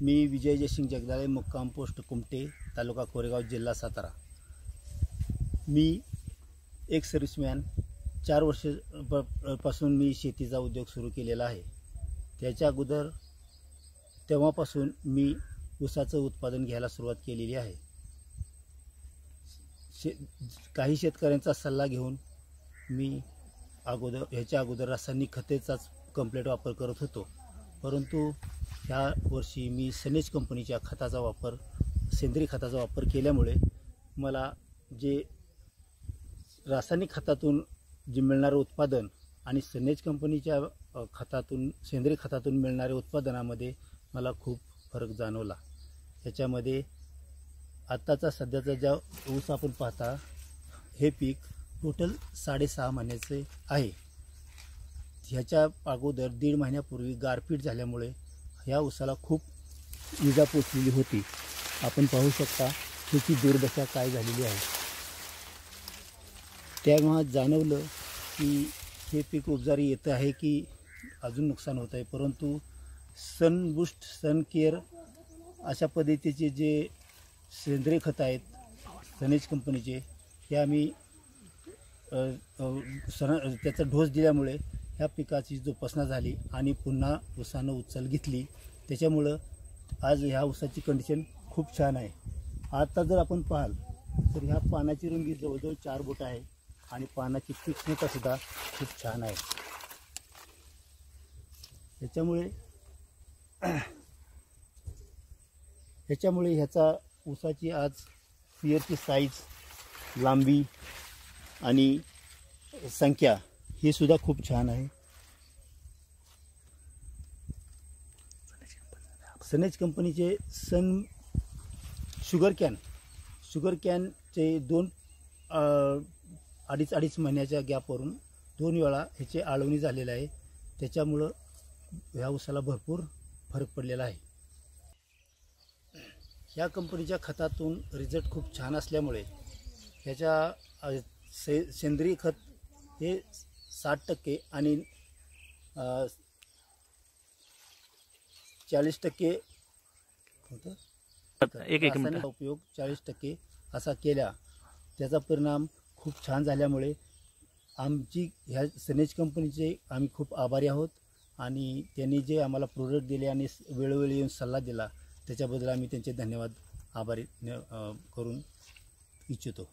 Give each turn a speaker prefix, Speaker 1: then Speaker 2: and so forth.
Speaker 1: मी विजय जयसिंग जगदाळे, मुक्काम पोस्ट कुमटे, तालुका कोरेगाव, जिल्हा सातारा। मी एक सर्व्हिसमॅन 4 वर्ष पासून मी शेतीचा उद्योग सुरू केलेला आहे। त्याच्या अगोदर तेव्हापासून मी ऊसाचं उत्पादन घ्यायला सुरुवात केलेली आहे। काही शेतकऱ्यांचा सल्ला घेऊन मी ह्याच्या अगोदर रासायनिक खतेचाच कंप्लीट वापर करत होतो, परंतु ह्या वर्षी मी सनेज कंपनीच्या खताचा वापर, सेंद्रिय खताचा वापर केल्यामुळे मला जे रासायनिक खतातून जे मिळणारे उत्पादन आणि सनेज कंपनीच्या खतातून, सेंद्रिय खतातून मिळणाऱ्या उत्पादनामध्ये मला खूप फरक जाणवला। याच्यामध्ये आत्ताचा सध्याचा ज्या ऊस आपण पाहता, हे पीक टोटल 6.5 महिन्याचे आहे। ह्याच्या अगोदर 1.5 महिन्यापूर्वी गारपीट झाल्यामुळे ह्या ऊसाला खूप इजा पोचलेली होती। आपण पाहू शकता त्याची दुर्दशा काय झालेली आहे। तेव्हा जाणवलं की हे पीक उपजारी येतं आहे की अजून नुकसान होत आहे, परंतु सनबूस्ट, सनकेअर अशा पद्धतीचे जे सेंद्रिय खत आहेत सनेज कंपनीचे, हे आम्ही त्याचा डोस दिल्यामुळे ह्या पिकाची जोपासना झाली आणि पुन्हा ऊसानं उचल घेतली। त्याच्यामुळं आज ह्या ऊसाची कंडिशन खूप छान आहे। आता जर आपण पाहाल तर ह्या पानाची रुंदी जवळजवळ 4 बोट आहे आणि पानाची तीक्ष्णता सुद्धा खूप छान आहे। ह्याच्यामुळे ह्याचा ऊसाची आज पिअरची साईज, लांबी आणि संख्या हे सुद्धा खूप छान आहे। सनेज कंपनीचे शुगर कॅनचे 2-2.5 महिन्याच्या गॅपवरून 2 वेळा ह्याचे आळवणी झालेलं आहे। त्याच्यामुळं ह्या ऊसाला भरपूर फरक पडलेला आहे। ह्या कंपनीच्या खतातून रिझल्ट खूप छान असल्यामुळे ह्याच्या सेंद्रिय खत हे 60% आणि 40% रासायनिक उपयोग 40% असा केला। त्याचा परिणाम खूप छान झाल्यामुळे आमची ह्या सनेज कंपनीचे आम्ही खूप आभारी आहोत आणि त्यांनी जे आम्हाला प्रोडक्ट दिले आणि वेळोवेळी येऊन सल्ला दिला त्याच्याबद्दल आम्ही त्यांचे धन्यवाद आभारी करून इच्छितो।